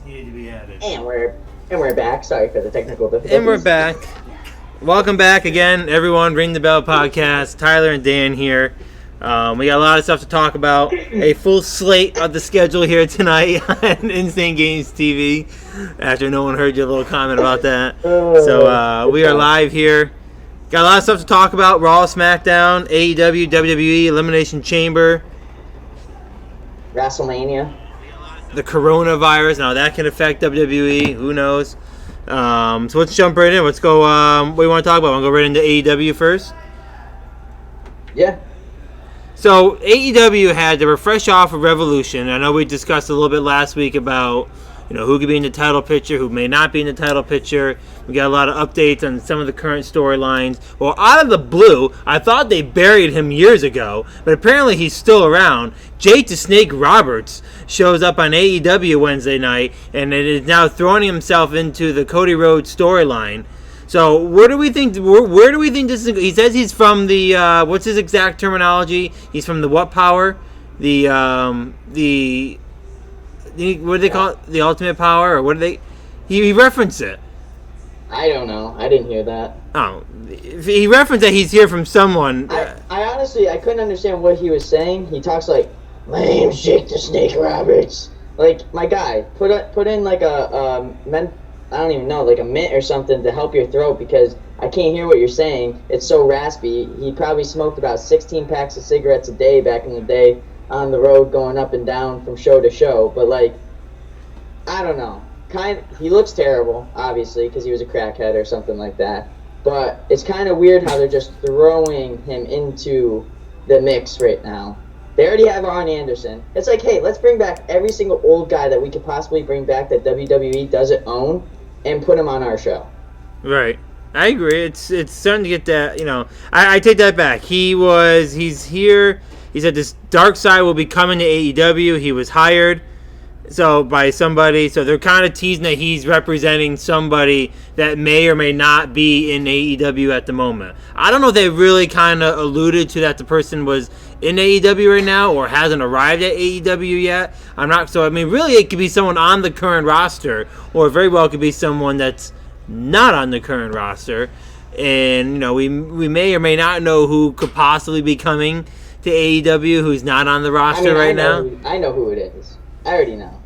needed to be added. And we're back. Sorry for the technical difficulties. And we're back. Welcome back again, everyone. Ring the Bell podcast. Tyler and Dan here. We got a lot of stuff to talk about. A full slate of the schedule here tonight on Insane Games TV. After no one heard your little comment about that, so we are live here. Got a lot of stuff to talk about. Raw, SmackDown, AEW, WWE, Elimination Chamber, WrestleMania. The coronavirus. Now that can affect WWE. Who knows? So let's jump right in. Let's go. What do you want to talk about? Want to go right into AEW first? Yeah. So AEW had to refresh off of Revolution. I know we discussed a little bit last week about who could be in the title picture, who may not be in the title picture. We got a lot of updates on some of the current storylines. Well, out of the blue, I thought they buried him years ago, but apparently he's still around. Jake the Snake Roberts shows up on AEW Wednesday night, and it is now throwing himself into the Cody Rhodes storyline. So where do we think this is? He says he's from the what's his exact terminology? He's from the what power? What do they call it? The Ultimate Power, or what do they? He referenced it. I don't know. I didn't hear that. Oh, he referenced that he's here from someone. I honestly couldn't understand what he was saying. He talks like, "My name's Jake the Snake Roberts." Like, my guy, put in like a like a mint or something to help your throat, because I can't hear what you're saying. It's so raspy. He probably smoked about 16 packs of cigarettes a day back in the day on the road going up and down from show to show. But like, I don't know. He looks terrible, obviously, because he was a crackhead or something like that. But it's kind of weird how they're just throwing him into the mix right now. They already have Arn Anderson. It's like, hey, let's bring back every single old guy that we could possibly bring back that WWE doesn't own and put him on our show. Right. I agree. It's starting to get that, I take that back. He's here. He said this dark side will be coming to AEW. He was hired by somebody. So they're kind of teasing that he's representing somebody that may or may not be in AEW at the moment. I don't know if they really kind of alluded to that the person was in AEW right now or hasn't arrived at AEW yet. I'm not. So, I mean, really it could be someone on the current roster, or very well could be someone that's not on the current roster. And, we may or may not know who could possibly be coming to AEW who's not on the roster right now. I know who it is. I already know.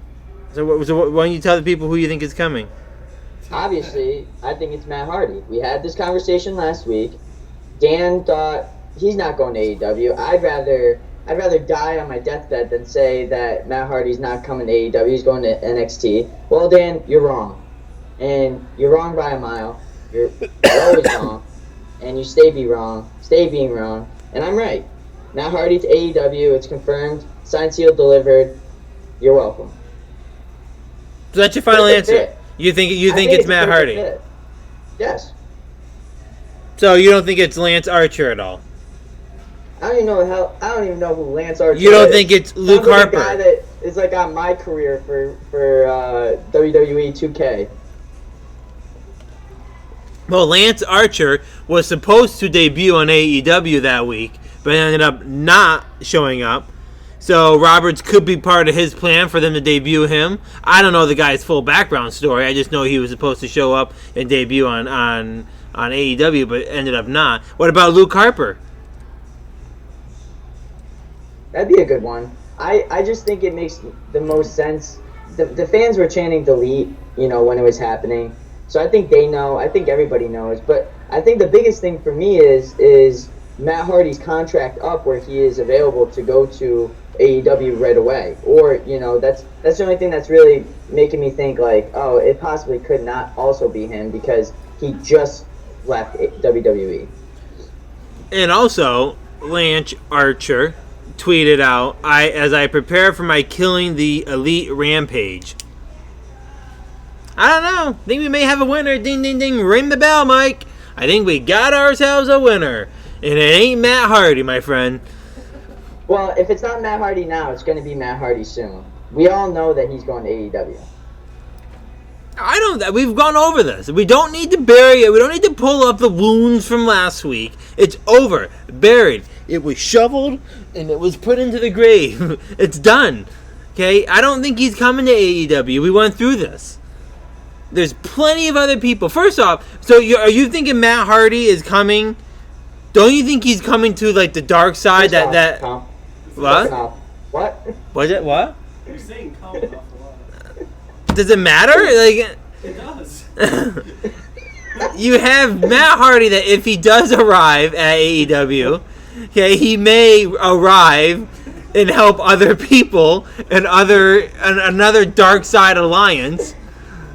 So why don't you tell the people who you think is coming? Obviously, I think it's Matt Hardy. We had this conversation last week. Dan thought he's not going to AEW. I'd rather die on my deathbed than say that Matt Hardy's not coming to AEW. He's going to NXT. Well, Dan, you're wrong. And you're wrong by a mile. You're always wrong. And you stay being wrong. And I'm right. Matt Hardy to AEW. It's confirmed. Signed, sealed, delivered. You're welcome. So that's your final answer. You think it's Matt Hardy? Fit. Yes. So you don't think it's Lance Archer at all? I don't even know who Lance Archer is. You don't think it's Luke Harper? Like a guy that is like on my career for WWE 2K. Well, Lance Archer was supposed to debut on AEW that week, but ended up not showing up. So Roberts could be part of his plan for them to debut him. I don't know the guy's full background story. I just know he was supposed to show up and debut on AEW, but ended up not. What about Luke Harper? That'd be a good one. I just think it makes the most sense. The fans were chanting delete, when it was happening. So I think they know. I think everybody knows. But I think the biggest thing for me is Matt Hardy's contract up where he is available to go to AEW right away. Or, that's the only thing that's really making me think like, oh, it possibly could not also be him because he just left WWE. And also, Lance Archer tweeted out, as I prepare for my Killing the Elite rampage. I don't know. I think we may have a winner. Ding, ding, ding. Ring the bell, Mike. I think we got ourselves a winner. And it ain't Matt Hardy, my friend. Well, if it's not Matt Hardy now, it's going to be Matt Hardy soon. We all know that he's going to AEW. I don't. We've gone over this. We don't need to bury it. We don't need to pull up the wounds from last week. It's over. Buried. It was shoveled, and it was put into the grave. It's done. Okay, I don't think he's coming to AEW. We went through this. There's plenty of other people. First off, so are you thinking Matt Hardy is coming? Don't you think he's coming to like the dark side? What? What? Was it what? You're saying come off a lot. Does it matter? Like It does. you have Matt Hardy that if he does arrive at AEW, okay, he may arrive and help other people and another dark side alliance.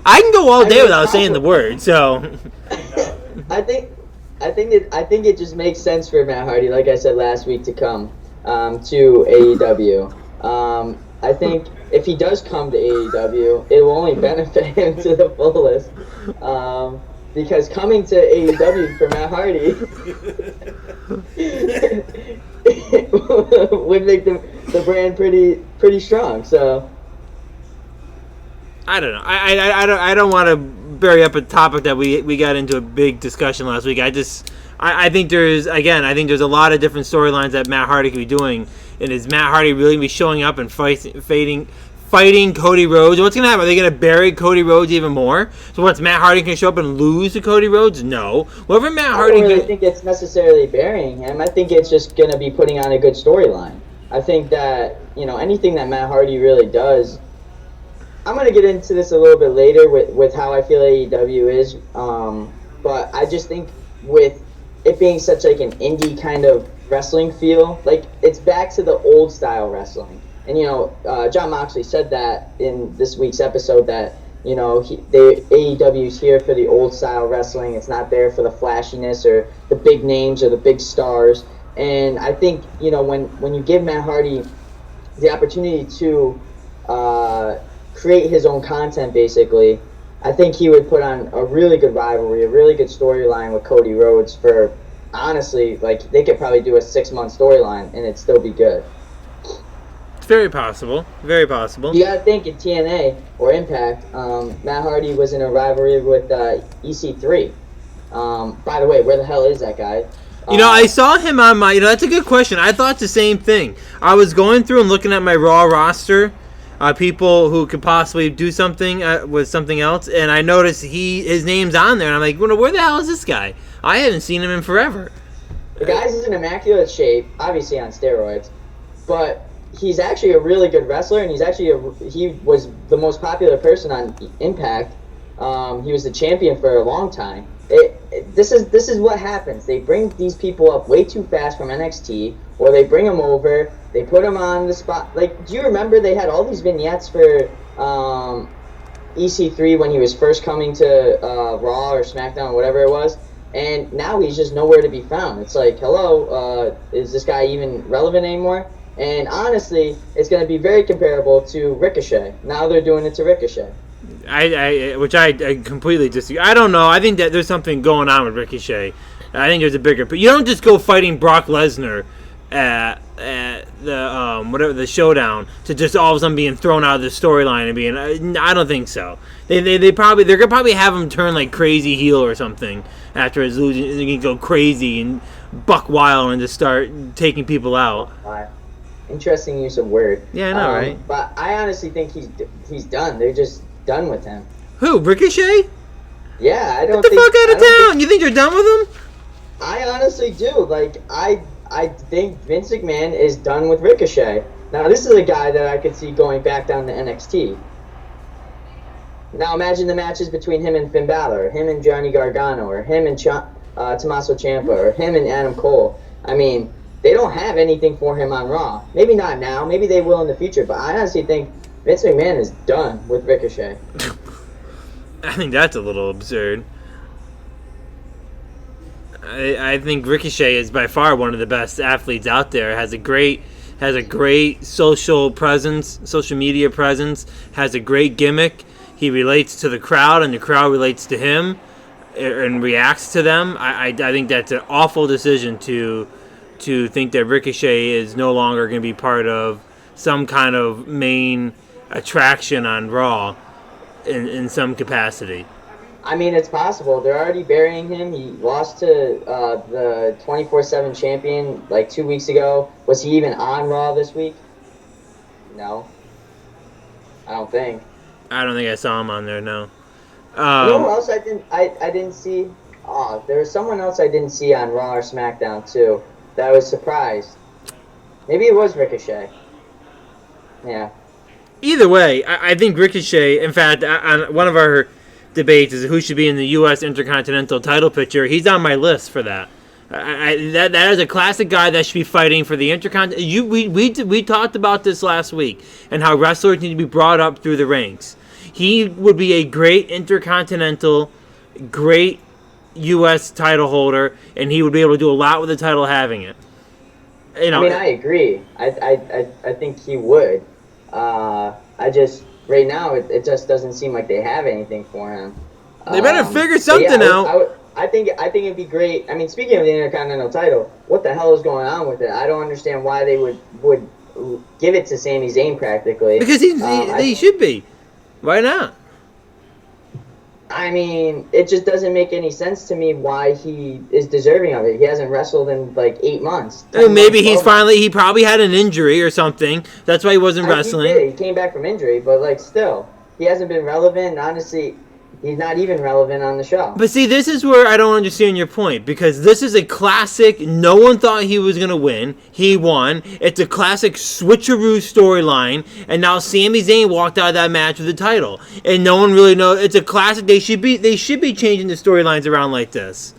I can go all day without saying the word. So I think it just makes sense for Matt Hardy, like I said last week, to come to AEW. I think if he does come to AEW, it will only benefit him to the fullest. Because coming to AEW for Matt Hardy would make the brand pretty strong. So I don't know. I don't want to bury up a topic that we got into a big discussion last week. I think there's a lot of different storylines that Matt Hardy could be doing. And is Matt Hardy really going to be showing up and fighting Cody Rhodes? What's going to happen? Are they going to bury Cody Rhodes even more? So what's Matt Hardy going to show up and lose to Cody Rhodes? No. Whatever Matt Hardy. I don't really think it's necessarily burying him. I think it's just going to be putting on a good storyline. I think that anything that Matt Hardy really does. I'm going to get into this a little bit later with how I feel AEW is. But I just think with it being such like an indie kind of wrestling feel, like it's back to the old style wrestling. And John Moxley said that in this week's episode that AEW's here for the old style wrestling. It's not there for the flashiness or the big names or the big stars. And I think when you give Matt Hardy the opportunity to create his own content, basically, I think he would put on a really good rivalry, a really good storyline with Cody Rhodes for, honestly, like, they could probably do a 6-month storyline and it'd still be good. It's very possible. Very possible. You gotta think in TNA or Impact, Matt Hardy was in a rivalry with EC3. By the way, where the hell is that guy? I saw him on my... that's a good question. I thought the same thing. I was going through and looking at my Raw roster, people who could possibly do something with something else, and I noticed his name's on there, and I'm like, where the hell is this guy? I haven't seen him in forever. The guy's in immaculate shape, obviously on steroids, but he's actually a really good wrestler, and he was the most popular person on Impact. He was the champion for a long time. This is what happens. They bring these people up way too fast from NXT, or they bring them over, they put them on the spot. Like, do you remember they had all these vignettes for EC3 when he was first coming to Raw or SmackDown or whatever it was? And now he's just nowhere to be found. It's like, hello, is this guy even relevant anymore? And honestly, it's going to be very comparable to Ricochet. Now they're doing it to Ricochet. Which I completely disagree. I don't know. I think that there's something going on with Ricochet. I think there's a bigger... But you don't just go fighting Brock Lesnar at the showdown to just all of a sudden being thrown out of the storyline and being... I don't think so. They're gonna probably have him turn like crazy heel or something after his losing. They can go crazy and buck wild and just start taking people out. Interesting use of word. Yeah, I know, right? But I honestly think he's done. They're just done with him. Who? Ricochet? Yeah, I don't Get the fuck out of town! You think you're done with him? I honestly do. Like, I think Vince McMahon is done with Ricochet. Now, this is a guy that I could see going back down to NXT. Now, imagine the matches between him and Finn Balor, or him and Johnny Gargano, or him and Tommaso Ciampa, or him and Adam Cole. I mean, they don't have anything for him on Raw. Maybe not now. Maybe they will in the future. But I honestly think Vince McMahon is done with Ricochet. I think that's a little absurd. I think Ricochet is by far one of the best athletes out there. Has a great social presence, social media presence. Has a great gimmick. He relates to the crowd, and the crowd relates to him and reacts to them. I think that's an awful decision to think that Ricochet is no longer going to be part of some kind of main attraction on Raw in some capacity. I mean, it's possible. They're already burying him. He lost to the 24/7 champion like 2 weeks ago. Was he even on Raw this week? No. I don't think. I don't think I saw him on there. No. You know who else I didn't see? Oh, there was someone else I didn't see on Raw or SmackDown too. That I was surprised. Maybe it was Ricochet. Yeah. Either way, I think Ricochet. In fact, on one of our debates is who should be in the U.S. Intercontinental title picture. He's on my list for that. That is a classic guy that should be fighting for the Intercontinental. We talked about this last week and how wrestlers need to be brought up through the ranks. He would be a great Intercontinental, great U.S. title holder, and he would be able to do a lot with the title having it. You know, I mean, I agree. I think he would. I just right now it just doesn't seem like they have anything for him. They better figure something out. I think it'd be great. I mean, speaking of the Intercontinental title, what the hell is going on with it? I don't understand why they would give it to Sami Zayn practically. Because he should be. Why not? I mean, it just doesn't make any sense to me why he is deserving of it. He hasn't wrestled in like 8 months. Maybe he probably had an injury or something. That's why he wasn't wrestling. He came back from injury, but like still, he hasn't been relevant. Honestly, he's not even relevant on the show. But see, this is where I don't understand your point, because this is a classic. No one thought he was going to win. He won. It's a classic switcheroo storyline, and now Sami Zayn walked out of that match with the title, and no one really knows. It's a classic. They should be changing the storylines around like this.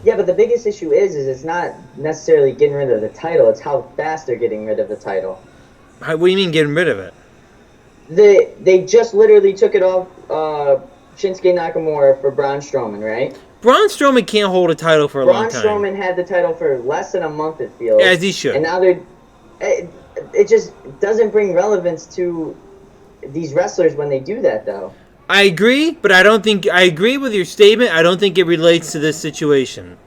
Yeah, but the biggest issue is it's not necessarily getting rid of the title. It's how fast they're getting rid of the title. What do you mean getting rid of it? They just literally took it off Shinsuke Nakamura for Braun Strowman, right? Braun Strowman can't hold a title for a long time. Braun Strowman had the title for less than a month, it feels. As he should. And now it just doesn't bring relevance to these wrestlers when they do that, though. I agree, but I agree with your statement. I don't think it relates to this situation.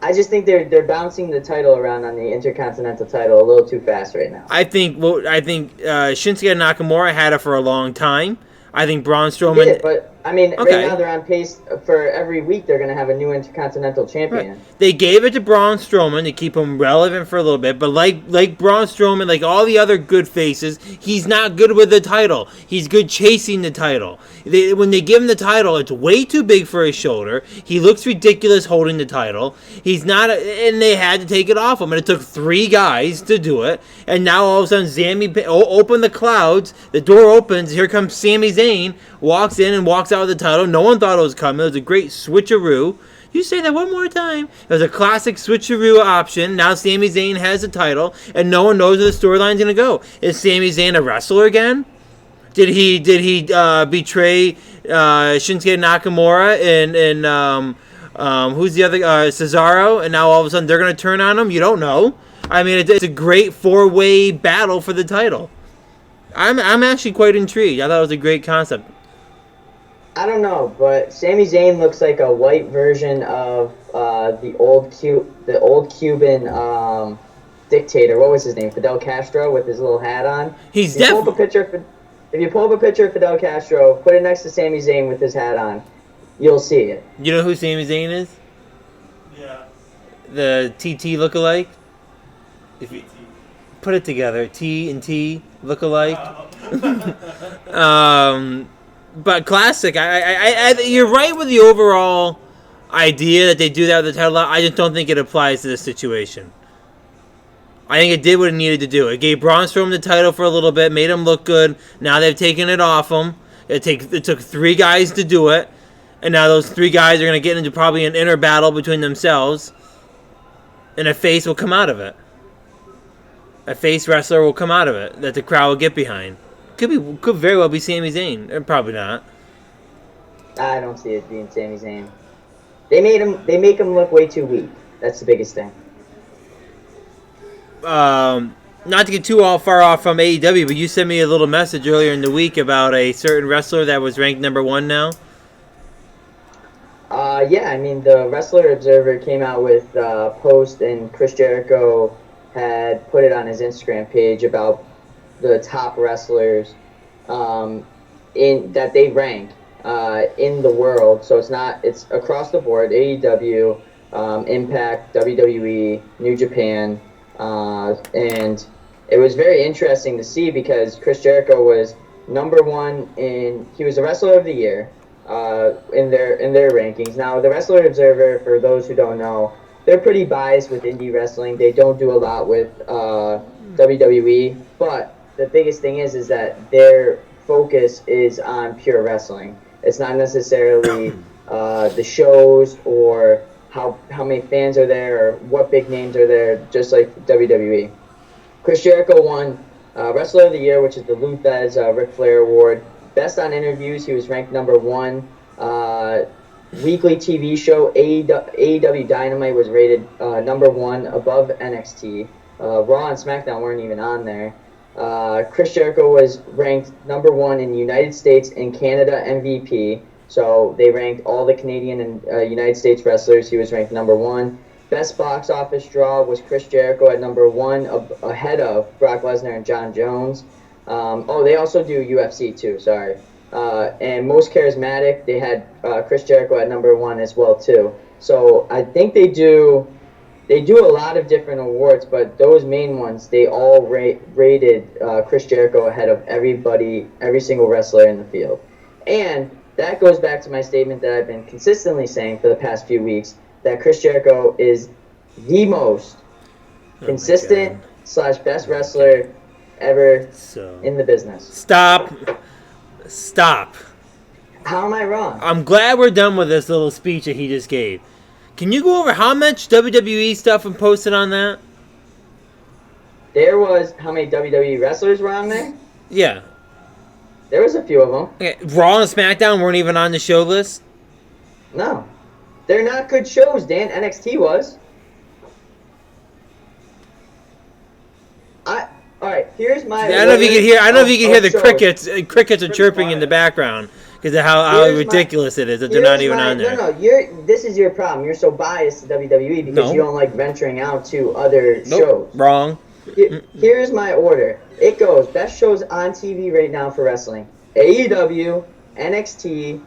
I just think they're bouncing the title around on the Intercontinental title a little too fast right now. I think Shinsuke Nakamura had it for a long time. I think Braun Strowman... He did, but, I mean, right now they're on pace for every week they're going to have a new Intercontinental champion. Right. They gave it to Braun Strowman to keep him relevant for a little bit, but like Braun Strowman, like all the other good faces, he's not good with the title. He's good chasing the title. When they give him the title, it's way too big for his shoulder. He looks ridiculous holding the title. He's not... and they had to take it off him, and it took 3 guys to do it, and now all of a sudden, Sami open the clouds, the door opens, here comes Sami Zayn, walks in and walks out with the title. No one thought it was coming. It was a great switcheroo. You say that one more time. It was a classic switcheroo option. Now Sami Zayn has the title, and no one knows where the storyline's going to go. Is Sami Zayn a wrestler again? Did he betray Shinsuke Nakamura and who's the other Cesaro? And now all of a sudden they're going to turn on him? You don't know. I mean, it's a great 4-way battle for the title. I'm actually quite intrigued. I thought it was a great concept. I don't know, but Sami Zayn looks like a white version of the old Cuban dictator. What was his name? Fidel Castro with his little hat on. He's if you pull up a picture of Fidel Castro, put it next to Sami Zayn with his hat on, you'll see it. You know who Sami Zayn is? Yeah. The TT lookalike. If you put it together, T and T lookalike. But classic. I you're right with the overall idea that they do that with the title. I just don't think it applies to this situation. I think it did what it needed to do. It gave Braun Strowman the title for a little bit, made him look good. Now they've taken it off him. It took 3 guys to do it, and now those 3 guys are going to get into probably an inner battle between themselves, and a face will come out of it. A face wrestler will come out of it that the crowd will get behind. Could very well be Sami Zayn. Probably not. I don't see it being Sami Zayn. They make him look way too weak. That's the biggest thing. Not to get too far off from AEW, but you sent me a little message earlier in the week about a certain wrestler that was ranked number 1 now. Yeah, I mean, the Wrestler Observer came out with a post, and Chris Jericho had put it on his Instagram page about the top wrestlers in that they rank in the world. So it's across the board: AEW, Impact, WWE, New Japan, and it was very interesting to see because Chris Jericho was number one he was the Wrestler of the Year in their rankings. Now, the Wrestler Observer, for those who don't know, they're pretty biased with indie wrestling. They don't do a lot with WWE, but the biggest thing is that their focus is on pure wrestling. It's not necessarily the shows or how many fans are there or what big names are there, just like WWE. Chris Jericho won Wrestler of the Year, which is the Lou Thesz Ric Flair Award. Best on interviews, he was ranked number one. Weekly TV show, AEW Dynamite was rated number one above NXT. Raw and SmackDown weren't even on there. Chris Jericho was ranked number one in the United States and Canada MVP. So they ranked all the Canadian and United States wrestlers. He was ranked number one. Best box office draw was Chris Jericho at number one, ahead of Brock Lesnar and John Jones. They also do UFC too, sorry. And most charismatic, they had Chris Jericho at number one as well too. So I think they do a lot of different awards, but those main ones, they all rated Chris Jericho ahead of every single wrestler in the field. And that goes back to my statement that I've been consistently saying for the past few weeks, that Chris Jericho is the most consistent / best wrestler ever in the business. Stop. How am I wrong? I'm glad we're done with this little speech that he just gave. Can you go over how much WWE stuff was posted on that? There was, how many WWE wrestlers were on there? Yeah. There was a few of them. Okay. Raw and SmackDown weren't even on the show list? No. They're not good shows, Dan. NXT was. Alright, here's my... I don't know if you can hear the crickets. Crickets are chirping in the background because of how ridiculous it is that they're not even on there. No, this is your problem. You're so biased to WWE because you don't like venturing out to other shows. Wrong. Here's my order. It goes, best shows on TV right now for wrestling. AEW, NXT,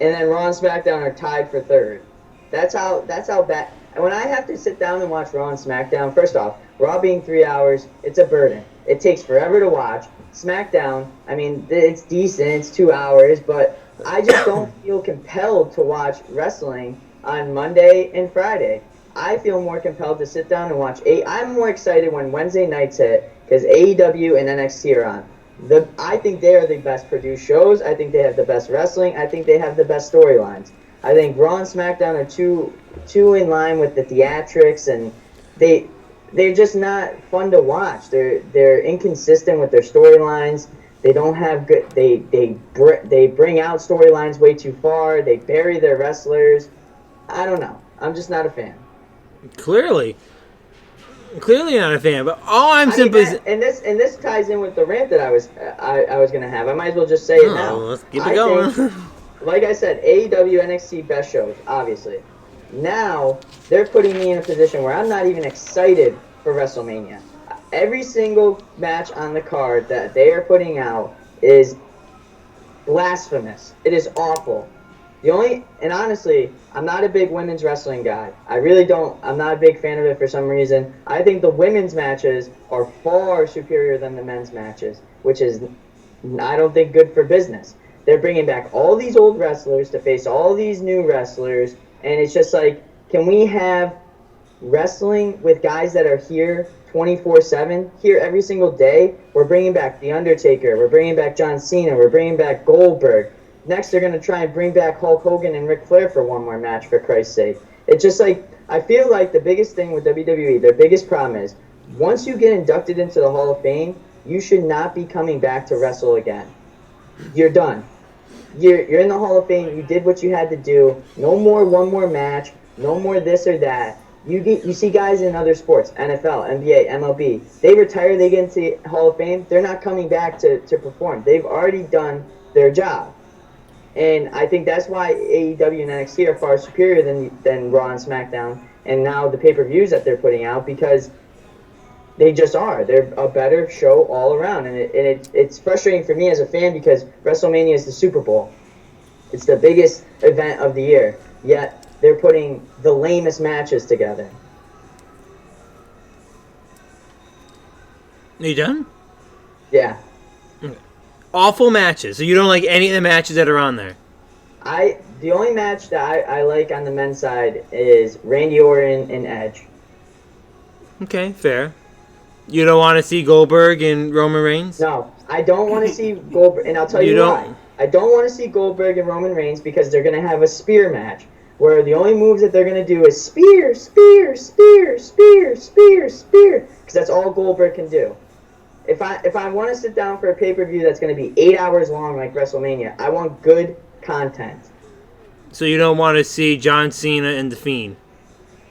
and then Raw and SmackDown are tied for third. That's how bad... And when I have to sit down and watch Raw and SmackDown, first off, Raw being 3 hours, it's a burden. It takes forever to watch. SmackDown, I mean, it's decent, it's 2 hours, but I just don't feel compelled to watch wrestling on Monday and Friday. I feel more compelled to sit down and watch. I'm more excited when Wednesday nights hit because AEW and NXT are on. I think they are the best produced shows. I think they have the best wrestling. I think they have the best storylines. I think Raw and SmackDown are too in line with the theatrics, and they're just not fun to watch. They're inconsistent with their storylines. They don't have good. They bring out storylines way too far. They bury their wrestlers. I don't know. I'm just not a fan. Clearly not a fan. But all I'm simply and this ties in with the rant that I was gonna have. I might as well just say it now. Let's keep it going. Like I said, AEW, NXT, best shows, obviously. Now, they're putting me in a position where I'm not even excited for WrestleMania. Every single match on the card that they are putting out is blasphemous. It is awful. And honestly, I'm not a big women's wrestling guy. I'm not a big fan of it for some reason. I think the women's matches are far superior than the men's matches, which is, I don't think, good for business. They're bringing back all these old wrestlers to face all these new wrestlers, and it's just like, can we have wrestling with guys that are here 24/7, here every single day? We're bringing back The Undertaker, we're bringing back John Cena, we're bringing back Goldberg. Next, they're going to try and bring back Hulk Hogan and Ric Flair for one more match, for Christ's sake. It's just like, I feel like the biggest thing with WWE, their biggest problem is, once you get inducted into the Hall of Fame, you should not be coming back to wrestle again. You're done. You're in the Hall of Fame. You did what you had to do. No more one more match. No more this or that. You see guys in other sports, NFL, NBA, MLB. They retire. They get into the Hall of Fame. They're not coming back to perform. They've already done their job. And I think that's why AEW and NXT are far superior than Raw and SmackDown. And now the pay-per-views that they're putting out, because they just are. They're a better show all around. And it's frustrating for me as a fan because WrestleMania is the Super Bowl. It's the biggest event of the year. Yet they're putting the lamest matches together. Are you done? Yeah. Awful matches. So you don't like any of the matches that are on there? The only match that I like on the men's side is Randy Orton and Edge. Okay, fair. You don't want to see Goldberg and Roman Reigns? No, I don't want to see Goldberg, and I'll tell you why. I don't want to see Goldberg and Roman Reigns because they're going to have a spear match where the only moves that they're going to do is spear, spear, spear, spear, spear, spear, because that's all Goldberg can do. If I want to sit down for a pay-per-view that's going to be 8 hours long like WrestleMania, I want good content. So you don't want to see John Cena and The Fiend?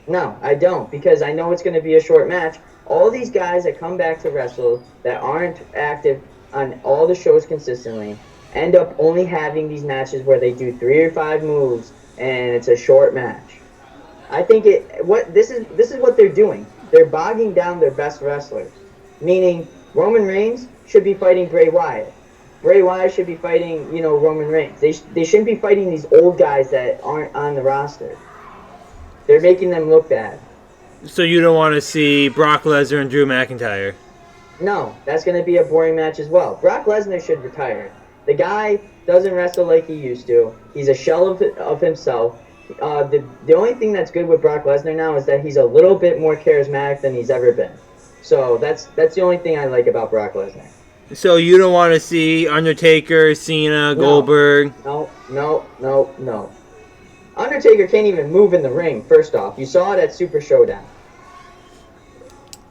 No, I don't, because I know it's going to be a short match. All these guys that come back to wrestle that aren't active on all the shows consistently end up only having these matches where they do 3 or 5 moves and it's a short match. I think this is what they're doing. They're bogging down their best wrestlers, meaning Roman Reigns should be fighting Bray Wyatt. Bray Wyatt should be fighting, Roman Reigns. They shouldn't be fighting these old guys that aren't on the roster. They're making them look bad. So you don't want to see Brock Lesnar and Drew McIntyre? No, that's going to be a boring match as well. Brock Lesnar should retire. The guy doesn't wrestle like he used to. He's a shell of himself. The only thing that's good with Brock Lesnar now is that he's a little bit more charismatic than he's ever been. So that's the only thing I like about Brock Lesnar. So you don't want to see Undertaker, Cena, Goldberg? No. Undertaker can't even move in the ring, first off. You saw it at Super Showdown.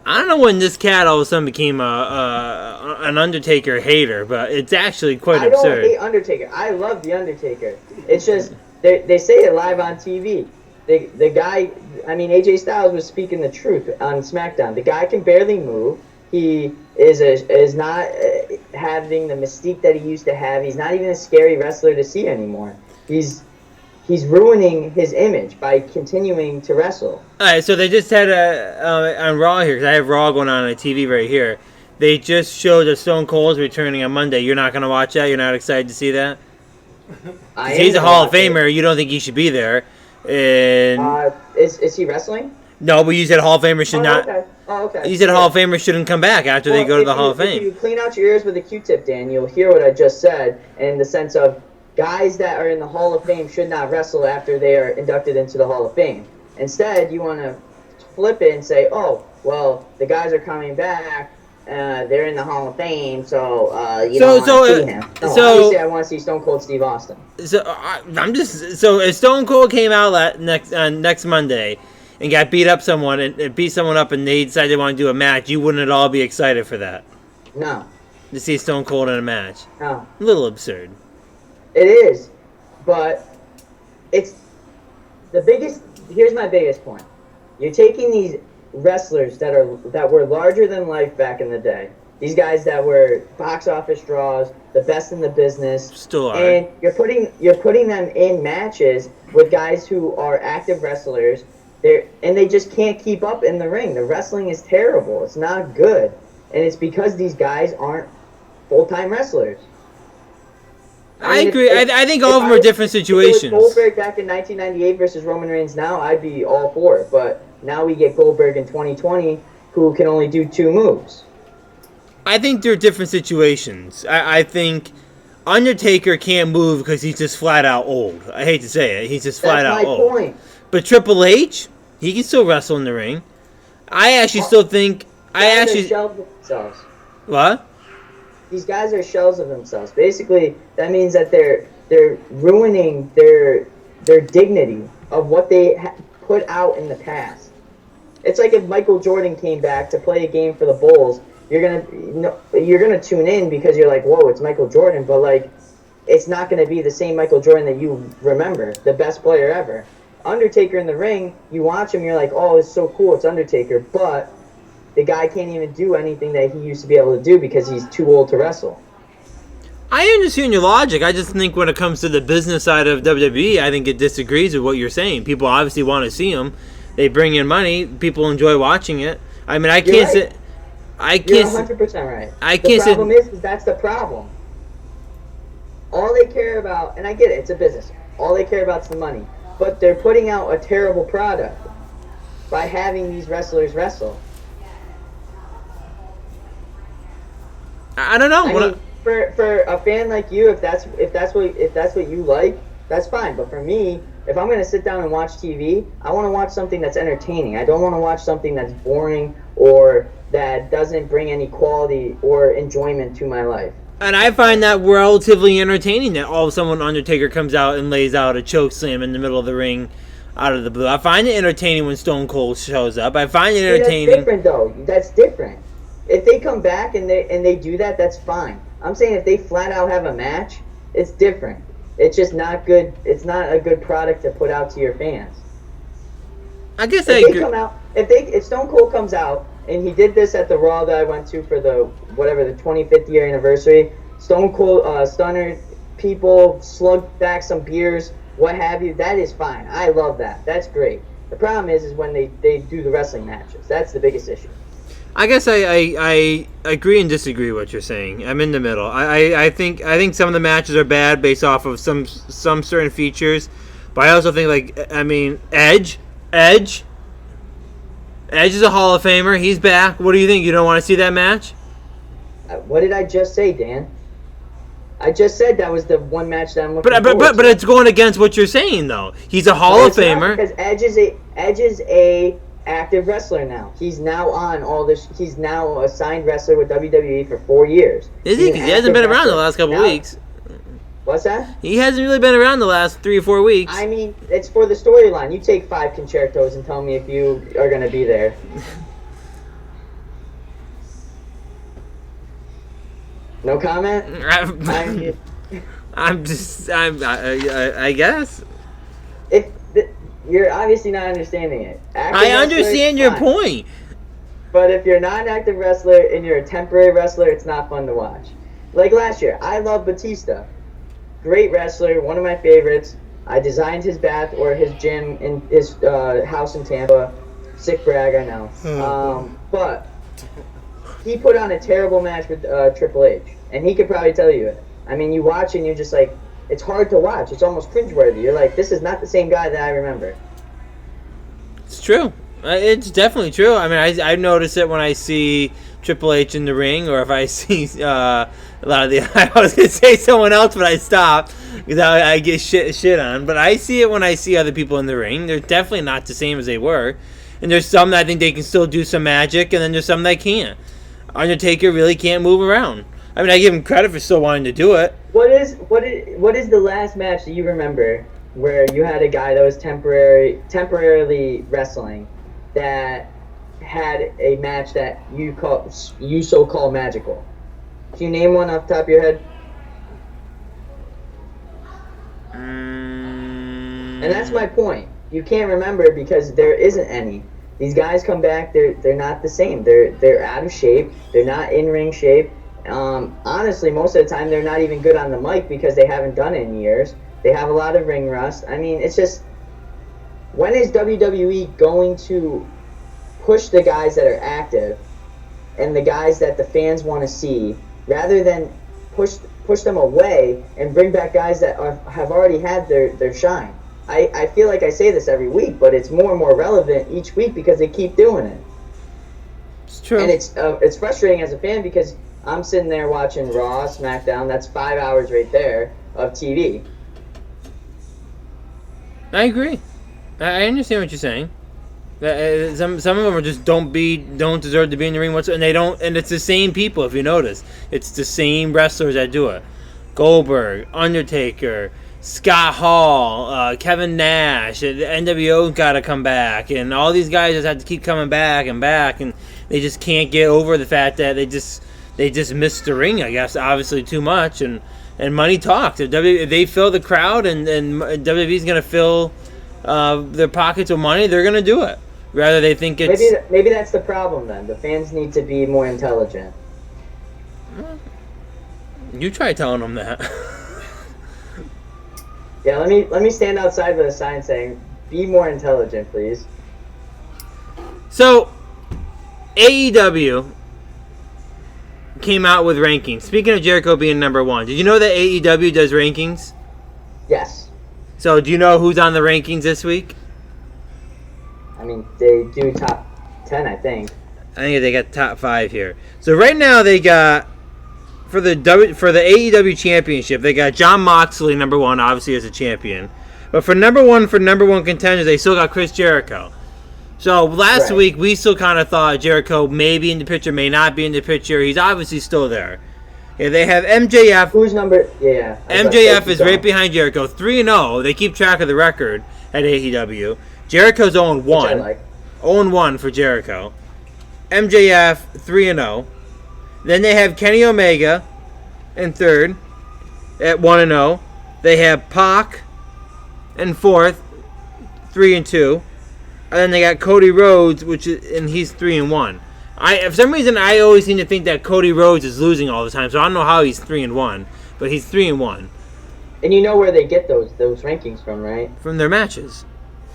I don't know when this cat all of a sudden became an Undertaker hater, but it's actually quite absurd. I don't hate Undertaker. I love The Undertaker. It's just, they say it live on TV. The guy, AJ Styles was speaking the truth on SmackDown. The guy can barely move. He is not having the mystique that he used to have. He's not even a scary wrestler to see anymore. He's ruining his image by continuing to wrestle. All right, so they just had on Raw here, because I have Raw going on TV right here. They just showed that Stone Cold's returning on Monday. You're not going to watch that? You're not excited to see that? He's a Hall of Famer. You don't think he should be there. And is he wrestling? No, but you said Hall of Famer should not. Okay. Oh, okay. You said Hall of Famer shouldn't come back after they go to the Hall of Fame. If you clean out your ears with a Q-tip, Dan, you'll hear what I just said, in the sense of guys that are in the Hall of Fame should not wrestle after they are inducted into the Hall of Fame. Instead, you want to flip it and say, oh, well, the guys are coming back, they're in the Hall of Fame, so you don't want to see him. No, obviously, I want to see Stone Cold Steve Austin. So if Stone Cold came out next Monday and got beat someone up and they decided they want to do a match, you wouldn't at all be excited for that? No. To see Stone Cold in a match? No. A little absurd. It is, but it's the biggest. Here's my biggest point: you're taking these wrestlers that were larger than life back in the day. These guys that were box office draws, the best in the business, still are, and you're putting them in matches with guys who are active wrestlers. They just can't keep up in the ring. The wrestling is terrible. It's not good, and it's because these guys aren't full-time wrestlers. I agree. I think all of them are different situations. If it was Goldberg back in 1998 versus Roman Reigns now, I'd be all for it. But now we get Goldberg in 2020 who can only do 2 moves. I think they're different situations. I think Undertaker can't move because he's just flat out old. I hate to say it. He's just flat out old. That's my point. But Triple H, he can still wrestle in the ring. I actually still think... Shells of themselves. What? These guys are shells of themselves. Basically, that means that they're ruining their dignity of what they put out in the past. It's like if Michael Jordan came back to play a game for the Bulls, you're gonna tune in because you're like, whoa, it's Michael Jordan, but like, it's not gonna be the same Michael Jordan that you remember, the best player ever. Undertaker in the ring, you watch him, you're like, oh, it's so cool, it's Undertaker, but the guy can't even do anything that he used to be able to do because he's too old to wrestle. I understand your logic. I just think when it comes to the business side of WWE, I think it disagrees with what you're saying. People obviously want to see them. They bring in money. People enjoy watching it. I mean, I can't say... You're 100% right. The problem is that's the problem. All they care about, and I get it, it's a business. All they care about is the money. But they're putting out a terrible product by having these wrestlers wrestle. I don't know. I mean, for a fan like you, if that's what you like, that's fine. But for me, if I'm gonna sit down and watch TV, I want to watch something that's entertaining. I don't want to watch something that's boring or that doesn't bring any quality or enjoyment to my life. And I find that relatively entertaining that all of a sudden Undertaker comes out and lays out a choke slam in the middle of the ring out of the blue. I find it entertaining when Stone Cold shows up. I find it entertaining. That's different, though. That's different. If they come back and they do that, that's fine. I'm saying if they flat out have a match, it's different. It's just not good. It's not a good product to put out to your fans. I guess if if Stone Cold comes out and he did this at the Raw that I went to for the 25th year anniversary, Stone Cold stunner people, slugged back some beers, what have you, that is fine. I love that. That's great. The problem is when they do the wrestling matches. That's the biggest issue. I guess I agree and disagree with what you're saying. I'm in the middle. I think some of the matches are bad based off of some certain features, but I also think Edge is a Hall of Famer. He's back. What do you think? You don't want to see that match? What did I just say, Dan? I just said that was the one match that I'm looking But it's going against what you're saying though. He's a Hall of Famer. Because Edge is a active wrestler now. He's now on all this. He's now a signed wrestler with WWE for 4 years. Is he? He hasn't been around the last couple weeks. What's that? He hasn't really been around the last 3 or 4 weeks. I mean, it's for the storyline. You take 5 concertos and tell me if you are going to be there. No comment? I guess. You're obviously not understanding it. I understand your point. But if you're not an active wrestler and you're a temporary wrestler, it's not fun to watch. Like last year, I love Batista. Great wrestler, one of my favorites. I designed his bath or his gym in his house in Tampa. Sick brag, I know. But he put on a terrible match with Triple H. And he could probably tell you it. I mean, you watch and you're just like, it's hard to watch. It's almost cringeworthy. You're like, this is not the same guy that I remember. It's true. It's definitely true. I mean, I notice it when I see Triple H in the ring, or if I see a lot of the. I was gonna say someone else, but I stopped because I get shit on. But I see it when I see other people in the ring. They're definitely not the same as they were, and there's some that I think they can still do some magic, and then there's some that can't. Undertaker really can't move around. I mean, I give him credit for still wanting to do it. What is the last match that you remember where you had a guy that was temporarily wrestling that had a match that you so-called magical? Can you name one off the top of your head? And that's my point. You can't remember because there isn't any. These guys come back, they're not the same. They're out of shape. They're not in ring shape. Honestly, most of the time they're not even good on the mic because they haven't done it in years. They have a lot of ring rust. I mean, it's just, when is WWE going to push the guys that are active and the guys that the fans want to see, rather than push them away and bring back guys that have already had their shine? I feel like I say this every week, but it's more and more relevant each week because they keep doing it. It's true. And it's frustrating as a fan because I'm sitting there watching Raw, SmackDown. That's 5 hours right there of TV. I agree. I understand what you're saying. Some of them are just don't deserve to be in the ring whatsoever, and it's the same people if you notice. It's the same wrestlers that do it. Goldberg, Undertaker, Scott Hall, Kevin Nash, the NWO got to come back, and all these guys just have to keep coming back, and they just can't get over the fact that they just missed the ring, I guess, obviously too much, and money talks. If they fill the crowd and WWE's going to fill their pockets with money, they're going to do it. Rather they think it's... Maybe that's the problem then. The fans need to be more intelligent. You try telling them that. Yeah, let me stand outside with a sign saying, "Be more intelligent, please." So, AEW came out with rankings. Speaking of Jericho being number 1, did you know that AEW does rankings? Yes. So, do you know who's on the rankings this week? I mean, they do top 10, I think. I think they got top 5 here. So, right now they got for the AEW Championship, they got Jon Moxley number one, obviously as a champion. But for number one contenders, they still got Chris Jericho. So last week we still kind of thought Jericho may be in the picture, may not be in the picture. He's obviously still there. Yeah, they have MJF. Who's number? Yeah. MJF is right behind Jericho, 3-0. They keep track of the record at AEW. Jericho's 0-1. 0-1 for Jericho. MJF 3-0. Then they have Kenny Omega in third at 1-0. They have Pac in fourth, 3-2. And then they got Cody Rhodes, and he's 3-1. For some reason, I always seem to think that Cody Rhodes is losing all the time, so I don't know how he's 3-1, but he's 3-1. And you know where they get those rankings from, right? From their matches.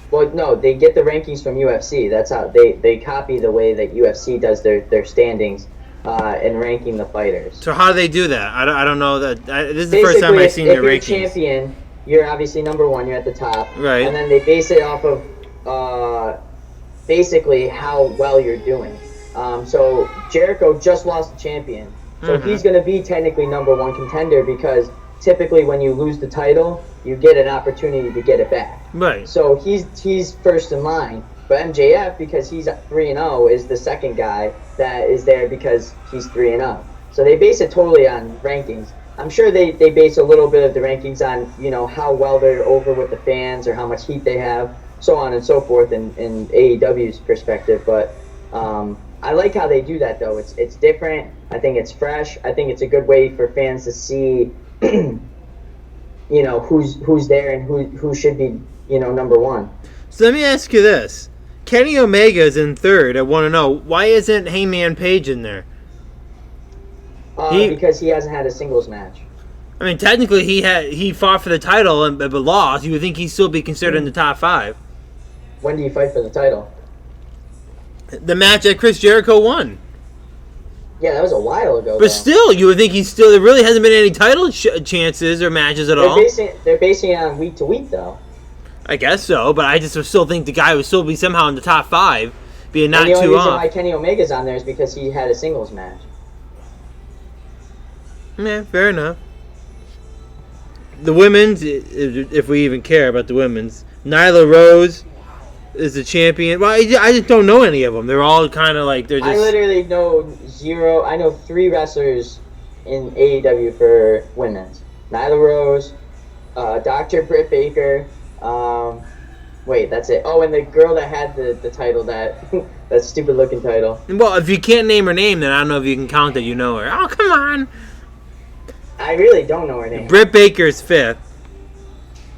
Well, no, they get the rankings from UFC. That's how they copy the way that UFC does their standings and ranking the fighters. So how do they do that? I don't know that. This is the first time I've seen their rankings. If you're champion, you're obviously number one. You're at the top. Right. And then they base it off of basically how well you're doing. So Jericho just lost the champion. So he's going to be technically number one contender because typically when you lose the title, you get an opportunity to get it back. Right. So he's first in line. But MJF, because he's 3-0, is the second guy that is there because he's 3-0. So they base it totally on rankings. I'm sure they base a little bit of the rankings on, how well they're over with the fans or how much heat they have, so on and so forth in AEW's perspective. But I like how they do that, though. It's different. I think it's fresh. I think it's a good way for fans to see, who's there and who should be, number one. So let me ask you this. Kenny Omega is in third at 1-0. Why isn't Hangman Page in there? Because he hasn't had a singles match. I mean, technically he fought for the title but lost. You would think he'd still be considered in the top 5. When do you fight for the title? The match that Chris Jericho won. Yeah, that was a while ago. But still, you would think there really hasn't been any title chances or matches at all. They're basing it on week to week, though. I guess so, but I just still think the guy would still be somehow in the top 5, being not too off. And the only reason why Kenny Omega's on there is because he had a singles match. Yeah, fair enough. The women's, if we even care about the women's, Nyla Rose is the champion. Well, I just don't know any of them. They're all kind of like, they're just... I literally know 0. I know 3 wrestlers in AEW for women's. Nyla Rose, Dr. Britt Baker, wait, that's it. Oh, and the girl that had the title, that stupid looking title. Well, if you can't name her name, then I don't know if you can count that you know her. Oh, come on. I really don't know her name. Britt Baker's 5th.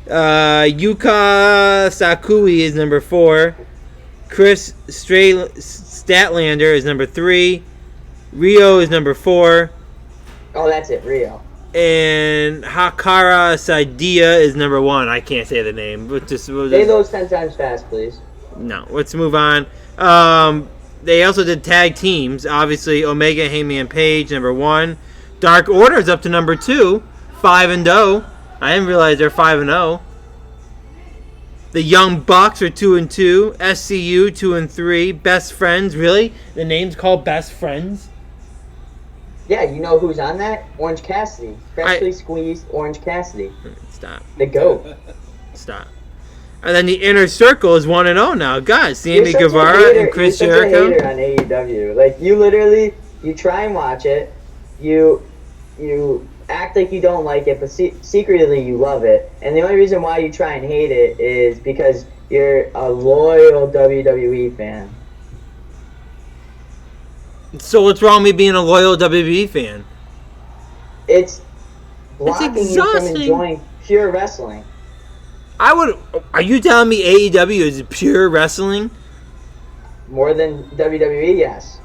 Yuka Sakui is number 4. Chris Statlander is number 3. Rio is number 4. Oh, that's it, Rio. And Hakara Saidia is number 1. I can't say the name. Say those 10 times fast, please. No, let's move on. They also did tag teams. Obviously, Omega, Hangman Page, number 1. Dark Order is up to number 2, 5-0. I didn't realize they're 5-0. The Young Bucks are 2-2. SCU 2-3. Best Friends, really? The name's called Best Friends? Yeah, you know who's on that? Orange Cassidy. Freshly squeezed Orange Cassidy. Stop. The GOAT. Stop. And then the Inner Circle is 1-0 now. God, Sammy Guevara and Chris Jericho. You're such a hater on AEW. Like, you try and watch it. You act like you don't like it, but secretly you love it. And the only reason why you try and hate it is because you're a loyal WWE fan. So what's wrong with me being a loyal WWE fan? It's blocking you from enjoying pure wrestling. Are you telling me AEW is pure wrestling? More than WWE, yes.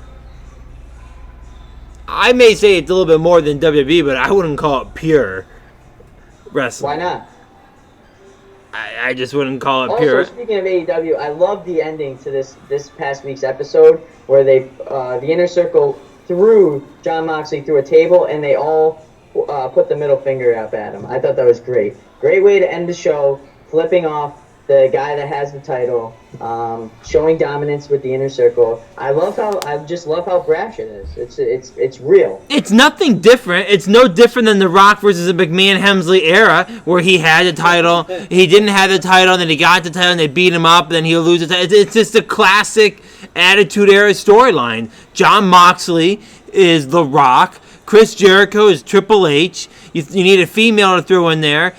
I may say it's a little bit more than WWE, but I wouldn't call it pure wrestling. Why not? I just wouldn't call it pure. Also, speaking of AEW, I love the ending to this past week's episode where the Inner Circle threw Jon Moxley through a table and they all put the middle finger up at him. I thought that was great. Great way to end the show, flipping off the guy that has the title, showing dominance with the inner circle. I just love how brash it is. It's real. It's nothing different. It's no different than the Rock versus the McMahon Hemsley era, where he had the title, he didn't have the title, then he got the title, and they beat him up, then he'll lose the title. It's just a classic Attitude Era storyline. Jon Moxley is the Rock. Chris Jericho is Triple H. You need a female to throw in there.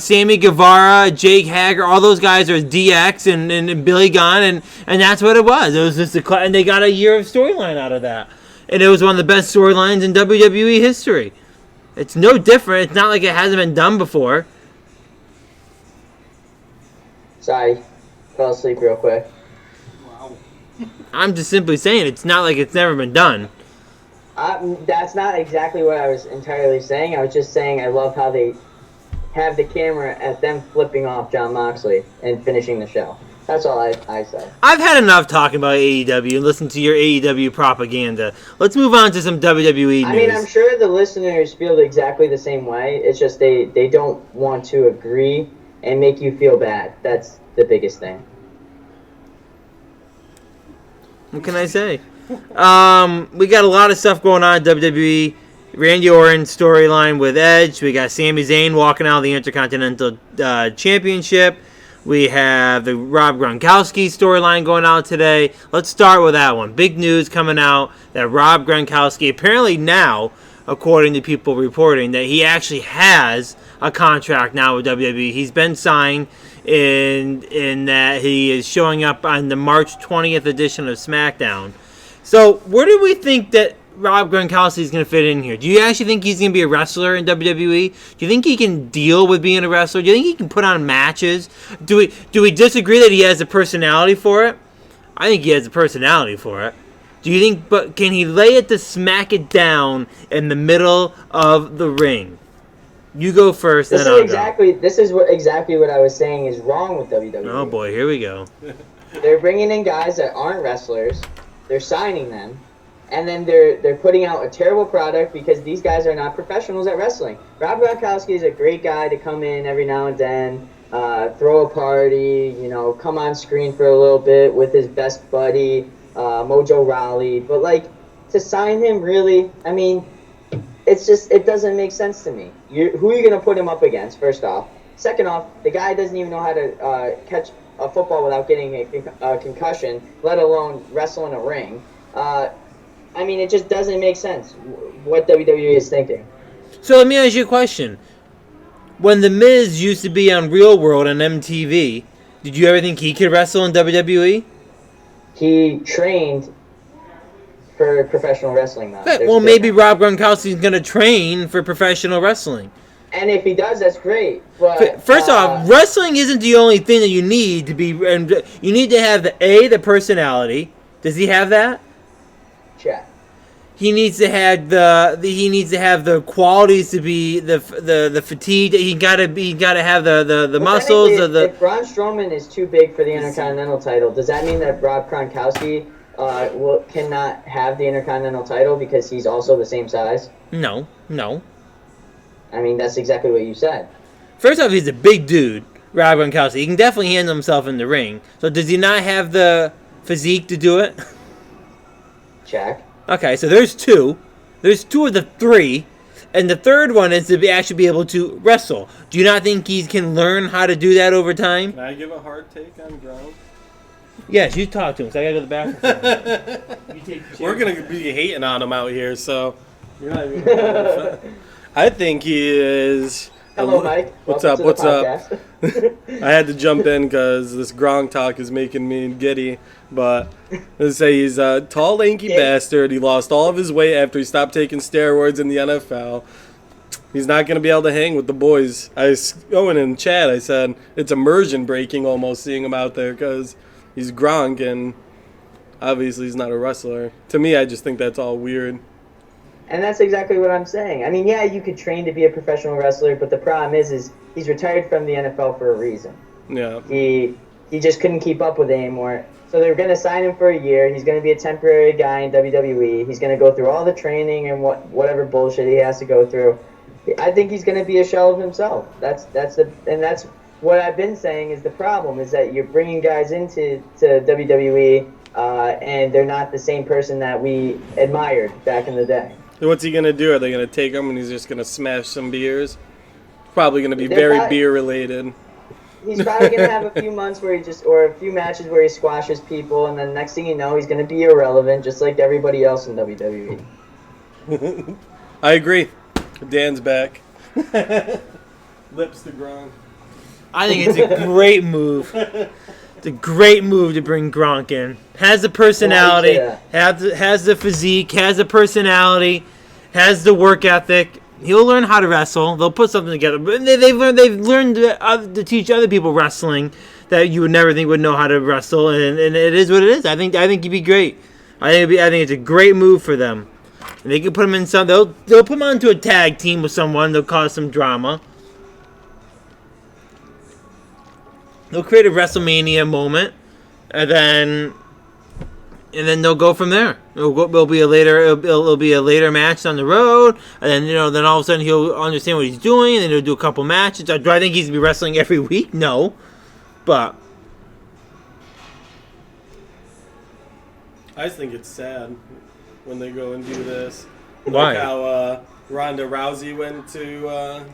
Sammy Guevara, Jake Hager, all those guys are DX and Billy Gunn, and that's what it was. It was just and they got a year of storyline out of that. And it was one of the best storylines in WWE history. It's no different. It's not like it hasn't been done before. Sorry, fell asleep real quick. Wow. I'm just simply saying it's not like it's never been done. That's not exactly what I was entirely saying. I was just saying I love how they have the camera at them flipping off Jon Moxley and finishing the show. That's all I said. I've had enough talking about AEW and listen to your AEW propaganda. Let's move on to some WWE news. I mean, I'm sure the listeners feel exactly the same way. It's just they don't want to agree and make you feel bad. That's the biggest thing. What can I say? We got a lot of stuff going on at WWE. Randy Orton storyline with Edge. We got Sami Zayn walking out of the Intercontinental Championship. We have the Rob Gronkowski storyline going out today. Let's start with that one. Big news coming out that Rob Gronkowski, apparently now, according to people reporting, that he actually has a contract now with WWE. He's been signed in that he is showing up on the March 20th edition of SmackDown. So where do we think that Rob Gronkowski is going to fit in here? Do you actually think he's going to be a wrestler in WWE? Do you think he can deal with being a wrestler? Do you think he can put on matches? Do we disagree that he has the personality for it? I think he has the personality for it. Do you think, but can he lay it to smack it down in the middle of the ring? You go first, then I'll go. This is exactly what I was saying is wrong with WWE. Oh boy, here we go. They're bringing in guys that aren't wrestlers. They're signing them. And then they're putting out a terrible product because these guys are not professionals at wrestling. Rob Gronkowski is a great guy to come in every now and then, throw a party, come on screen for a little bit with his best buddy, Mojo Rawley. But, to sign him, really, I mean, it doesn't make sense to me. Who are you going to put him up against, first off? Second off, the guy doesn't even know how to catch a football without getting a concussion, let alone wrestle in a ring. I mean, it just doesn't make sense what WWE is thinking. So let me ask you a question. When The Miz used to be on Real World on MTV, did you ever think he could wrestle in WWE? He trained for professional wrestling now. Okay, well, maybe Rob Gronkowski is going to train for professional wrestling. And if he does, that's great. But first off, wrestling isn't the only thing that you need to be. And you need to have the personality. Does he have that? Check. He needs to have the qualities to be the fatigue. He gotta have the muscles. If Braun Strowman is too big for the Intercontinental title, does that mean that Rob Gronkowski cannot have the Intercontinental title because he's also the same size? No. I mean, that's exactly what you said. First off, he's a big dude, Rob Gronkowski. He can definitely handle himself in the ring. So does he not have the physique to do it? Check. Okay, so there's two. There's two of the three. And the third one is to actually be able to wrestle. Do you not think he can learn how to do that over time? Can I give a hard take on Gronk? Yes, you talk to him, so I gotta go to the bathroom. We're going to be hating on him out here, so you're not even I think he is... Hello, Mike. What's Welcome up? to the podcast. I had to jump in because this Gronk talk is making me giddy. But let's say he's a tall, lanky bastard. He lost all of his weight after he stopped taking steroids in the NFL. He's not going to be able to hang with the boys. I was going in chat. I said it's immersion breaking almost seeing him out there because he's Gronk and obviously he's not a wrestler. To me, I just think that's all weird. And that's exactly what I'm saying. I mean, yeah, you could train to be a professional wrestler, but the problem is he's retired from the NFL for a reason. Yeah. He just couldn't keep up with it anymore. So they're going to sign him for a year. He's going to be a temporary guy in WWE. He's going to go through all the training and whatever bullshit he has to go through. I think he's going to be a shell of himself. That's what I've been saying is the problem is that you're bringing guys into WWE, and they're not the same person that we admired back in the day. What's he gonna do? Are they gonna take him and he's just gonna smash some beers? Probably gonna be They're very probably- beer related. He's probably gonna have a few months where or a few matches where he squashes people, and then next thing you know, he's gonna be irrelevant, just like everybody else in WWE. I agree. Dan's back. Lips to Gronk. I think it's a great move. It's a great move to bring Gronk in. Has the personality, has the physique, has the personality, has the work ethic. He'll learn how to wrestle. They'll put something together. But they've learned to teach other people wrestling that you would never think would know how to wrestle, and it is what it is. I think he'd be great. I think it's a great move for them. And they can put him in some. They'll put him onto a tag team with someone. They'll cause some drama. They'll create a WrestleMania moment, and then they'll go from there. It'll be a later match on the road, and then then all of a sudden he'll understand what he's doing, and then he'll do a couple matches. Do I think he's gonna be wrestling every week? No, but I just think it's sad when they go and do this. Why? Like how Ronda Rousey went to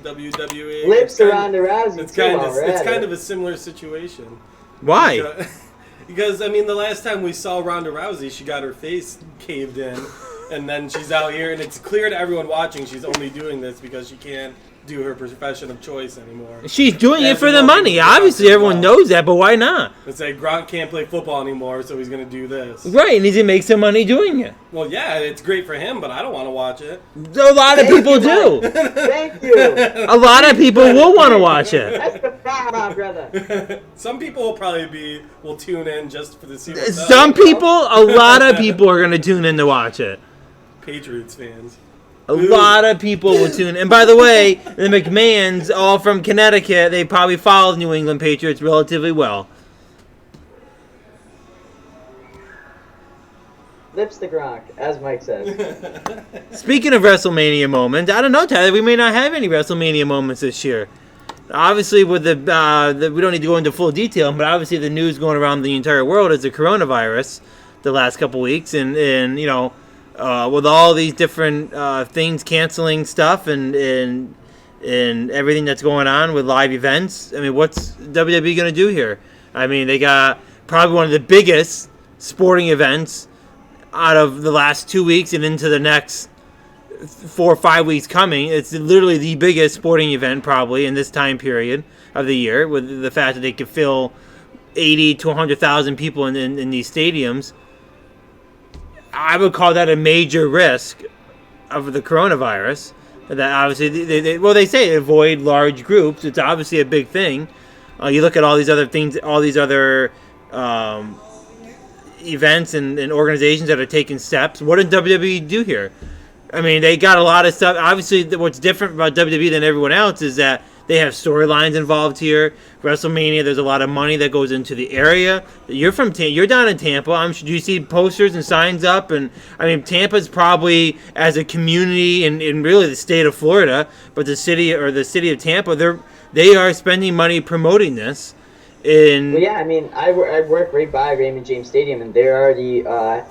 WWE. Lips to Ronda Rousey. It's kind of a similar situation. why? Because I mean, the last time we saw Ronda Rousey, she got her face caved in, and then she's out here, and it's clear to everyone watching she's only doing this because she can't do her profession of choice anymore. She's doing it That's for the another money. thing Obviously, about everyone it. knows that, but why not? It's like Gronk can't play football anymore, so he's gonna do this. Right, and he's gonna make some money doing it. Well, yeah, it's great for him, but I don't want to watch it. A lot of people do. Thank you. A lot of people will want to watch it. That's the problem, brother. Some people will tune in just for the see. A lot of people are gonna tune in to watch it. Patriots fans. A lot of people will tune in. And by the way, the McMahons, all from Connecticut, they probably followed New England Patriots relatively well. Lips to Gronk, as Mike says. Speaking of WrestleMania moments, I don't know, Tyler, we may not have any WrestleMania moments this year. Obviously, with we don't need to go into full detail, but obviously the news going around the entire world is the coronavirus the last couple weeks, and with all these different things canceling stuff and everything that's going on with live events. I mean, what's WWE going to do here? I mean, they got probably one of the biggest sporting events out of the last 2 weeks and into the next 4 or 5 weeks coming. It's literally the biggest sporting event probably in this time period of the year, with the fact that they could fill 80 to 100,000 people in these stadiums. I would call that a major risk of the coronavirus. That obviously, they say avoid large groups. It's obviously a big thing. You look at all these other things, all these other events and organizations that are taking steps. What did WWE do here? I mean, they got a lot of stuff. Obviously, what's different about WWE than everyone else is that they have storylines involved here. WrestleMania, there's a lot of money that goes into the area. You're down in Tampa. I'm sure you see posters and signs up, and I mean, Tampa's probably, as a community in really the state of Florida, but the city of Tampa, they are spending money promoting this. Well, yeah, I mean, I work right by Raymond James Stadium, and they're already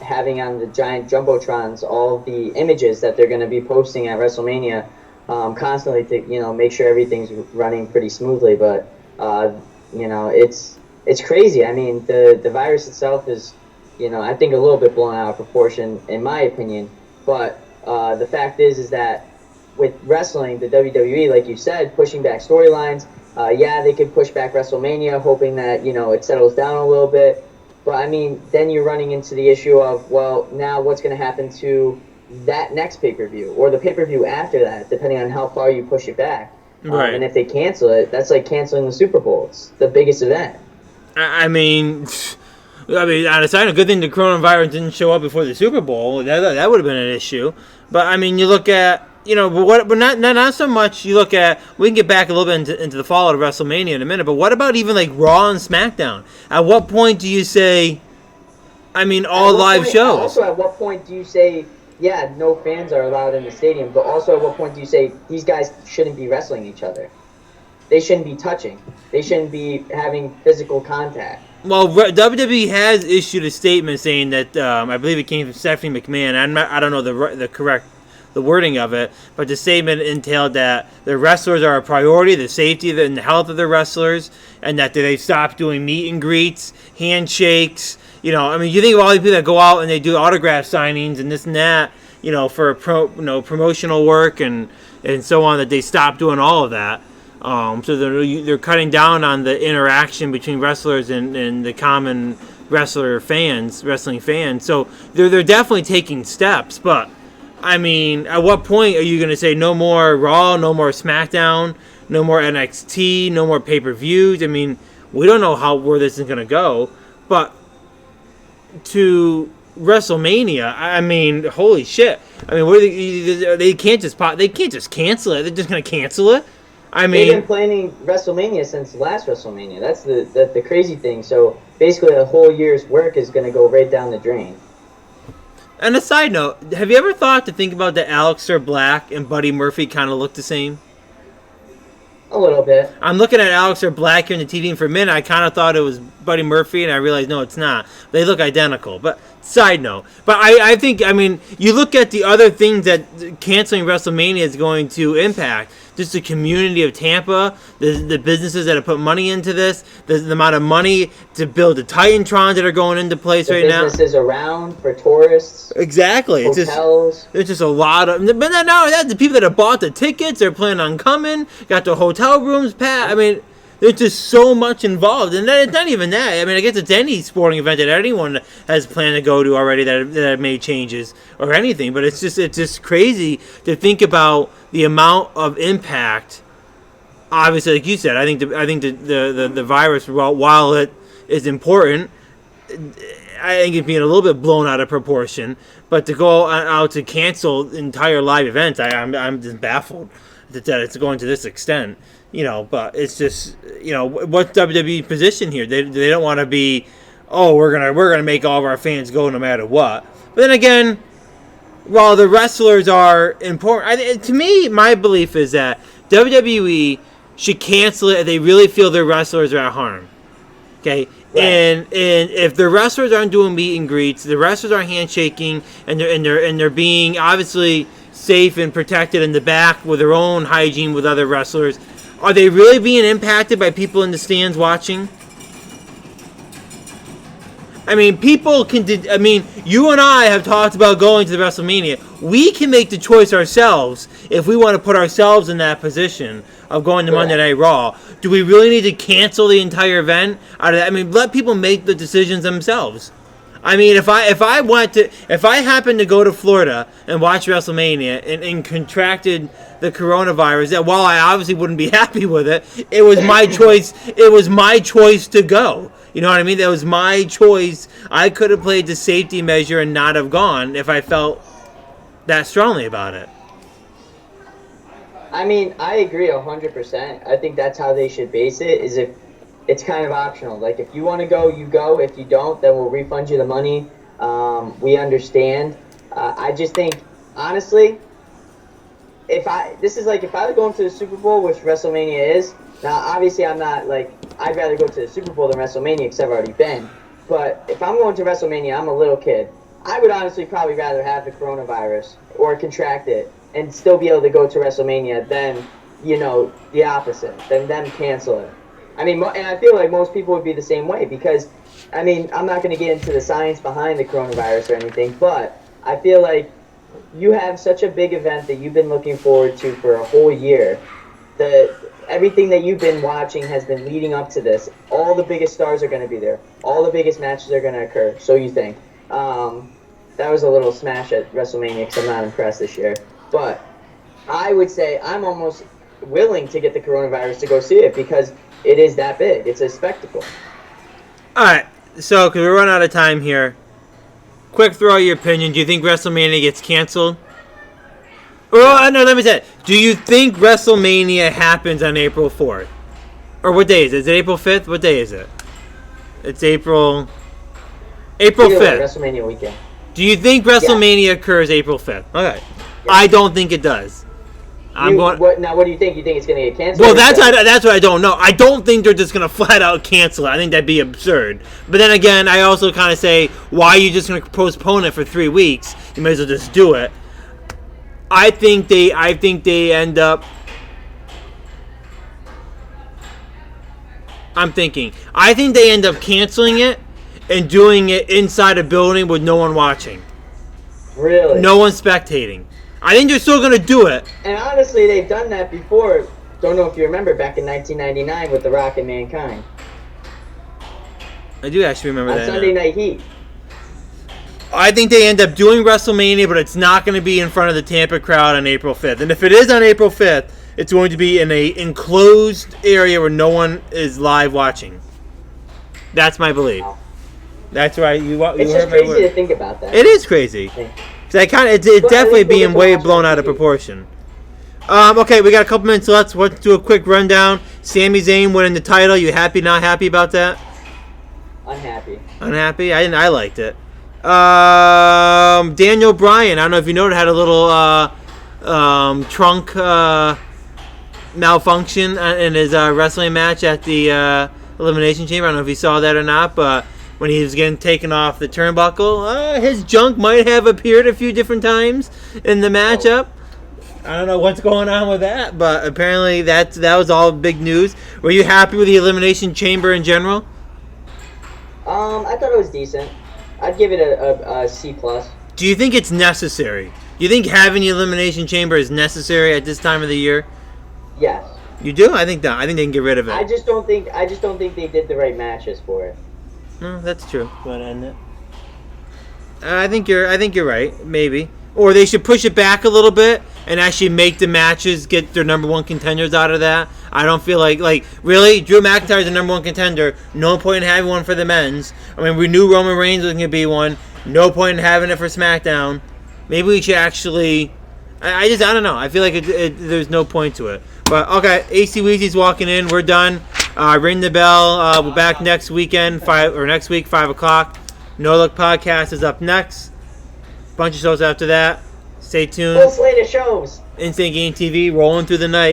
having on the giant jumbotrons all the images that they're going to be posting at WrestleMania constantly to make sure everything's running pretty smoothly. But it's crazy. I mean, the virus itself is I think a little bit blown out of proportion in my opinion. But the fact is that with wrestling, the WWE, like you said, pushing back storylines. They could push back WrestleMania, hoping that it settles down a little bit. But I mean, then you're running into the issue of, well, now what's going to happen to that next pay-per-view or the pay-per-view after that, depending on how far you push it back. Right. And if they cancel it, that's like canceling the Super Bowl. It's the biggest event. I mean, on a side, a good thing the coronavirus didn't show up before the Super Bowl. That would have been an issue. But I mean, you look at. But not so much. You look at, we can get back a little bit into the fallout of WrestleMania in a minute, but what about even like Raw and SmackDown? At what point do you say, all live shows? Also, at what point do you say, no fans are allowed in the stadium, but also at what point do you say these guys shouldn't be wrestling each other? they shouldn't be touching. They shouldn't be having physical contact. Well, WWE has issued a statement saying that I believe it came from Stephanie McMahon. I don't know the correct the wording of it, but the statement entailed that the wrestlers are a priority, the safety and the health of the wrestlers, and that they stop doing meet and greets, handshakes. You know, I mean, you think of all these people that go out and they do autograph signings and this and that, you know, for promotional work and so on, that they stop doing all of that. So they're cutting down on the interaction between wrestlers and the common wrestling fans. So they're definitely taking steps. But I mean, at what point are you going to say no more Raw, no more SmackDown, no more NXT, no more pay-per-views? I mean, we don't know where this is going to go. But to WrestleMania, I mean, holy shit! I mean, what are they can't just cancel it. They're just going to cancel it. I mean, they've been planning WrestleMania since last WrestleMania. That's the crazy thing. So basically, a whole year's work is going to go right down the drain. And a side note, have you ever thought to think about that Aleister Black and Buddy Murphy kind of look the same? A little bit. I'm looking at Aleister Black here in the TV, and for a minute I kind of thought it was Buddy Murphy, and I realized no, it's not. They look identical. But side note. But I think, I mean, you look at the other things that canceling WrestleMania is going to impact. Just the community of Tampa, the businesses that have put money into this, the amount of money to build the Titantrons that are going into place right now. Businesses around for tourists. Exactly. Hotels. It's just a lot of... But not only that, the people that have bought the tickets, they're planning on coming, got the hotel rooms packed. I mean, there's just so much involved. And it's not even that. I mean, I guess it's any sporting event that anyone has planned to go to already that have made changes or anything. But it's just crazy to think about the amount of impact. Obviously, like you said, I think the virus, while it is important, I think it's being a little bit blown out of proportion. But to go out to cancel entire live events, I'm just baffled that it's going to this extent. You know, but it's just, you know, what's WWE's position here? They don't want to be, oh, we're gonna make all of our fans go no matter what. But then again, while the wrestlers are important, to me, my belief is that WWE should cancel it if they really feel their wrestlers are at harm. Okay, right. And if the wrestlers aren't doing meet and greets, the wrestlers aren't handshaking, and they're being obviously safe and protected in the back with their own hygiene with other wrestlers, are they really being impacted by people in the stands watching? I mean, you and I have talked about going to the WrestleMania. We can make the choice ourselves if we want to put ourselves in that position of going to Monday Night Raw. Do we really need to cancel the entire event? I mean, let people make the decisions themselves. I mean, if I happened to go to Florida and watch WrestleMania and contracted the coronavirus, that while I obviously wouldn't be happy with it, it was my choice. It was my choice to go. You know what I mean? That was my choice. I could have played the safety measure and not have gone if I felt that strongly about it. I mean, I agree 100%. I think that's how they should base it, is if it's kind of optional. Like, if you want to go, you go. If you don't, then we'll refund you the money. We understand. I just think, honestly, if I was going to the Super Bowl, which WrestleMania is, now, obviously, I'm not, like, I'd rather go to the Super Bowl than WrestleMania because I've already been. But if I'm going to WrestleMania, I'm a little kid. I would honestly probably rather have the coronavirus or contract it and still be able to go to WrestleMania than, you know, the opposite, than them cancel it. I mean, and I feel like most people would be the same way because, I mean, I'm not going to get into the science behind the coronavirus or anything, but I feel like you have such a big event that you've been looking forward to for a whole year. Everything that you've been watching has been leading up to this. All the biggest stars are going to be there. All the biggest matches are going to occur, so you think. That was a little smash at WrestleMania because I'm not impressed this year. But I would say I'm almost willing to get the coronavirus to go see it because it is that big. It's a spectacle. All right, so because we're running out of time here, quick throw out your opinion. Do you think WrestleMania gets canceled? Well, no, let me say it. Do you think WrestleMania happens on April 4th? Or what day is it? Is it April 5th? What day is it? It's April 5th. WrestleMania weekend. Do you think WrestleMania occurs April 5th? Okay. Yeah. I don't think it does. What do you think? You think it's going to get canceled? Well, that's what I don't know. I don't think they're just going to flat out cancel it. I think that'd be absurd. But then again, I also kind of say, why are you just going to postpone it for 3 weeks? You might as well just do it. I think they end up. I think they end up canceling it and doing it inside a building with no one watching. Really? No one spectating. I think they're still going to do it. And honestly, they've done that before. Don't know if you remember back in 1999 with The Rock and Mankind. I do actually remember that. On Sunday Night Heat. I think they end up doing WrestleMania, but it's not going to be in front of the Tampa crowd on April 5th. And if it is on April 5th, it's going to be in a enclosed area where no one is live watching. That's my belief. Wow. That's right. It's just crazy to think about that. It is crazy. It's definitely being way blown out of proportion. Okay, we got a couple minutes left. Let's do a quick rundown. Sami Zayn winning the title. You happy? Not happy about that? Unhappy. Unhappy? I liked it. Daniel Bryan. I don't know if you noticed, had a little trunk malfunction in his wrestling match at the Elimination Chamber. I don't know if you saw that or not, but when he was getting taken off the turnbuckle, his junk might have appeared a few different times in the matchup. I don't know what's going on with that, but apparently that was all big news. Were you happy with the Elimination Chamber in general? I thought it was decent. I'd give it a C+. Do you think it's necessary? Do you think having the Elimination Chamber is necessary at this time of the year? Yes. You do? I think not. I think they can get rid of it. I just don't think they did the right matches for it. No, that's true. You want to end it? I think you're right. Maybe, or they should push it back a little bit and actually make the matches get their number one contenders out of that. I don't feel like really Drew McIntyre's the number one contender. No point in having one for the men's. I mean, we knew Roman Reigns was going to be one. No point in having it for SmackDown. Maybe we should actually. I don't know. I feel like there's no point to it. But okay, AC Weezy's walking in. We're done. Ring the bell. We're back next weekend, 5 o'clock. No Look Podcast is up next. Bunch of shows after that. Stay tuned. Full slate of shows. Instant Game TV rolling through the night.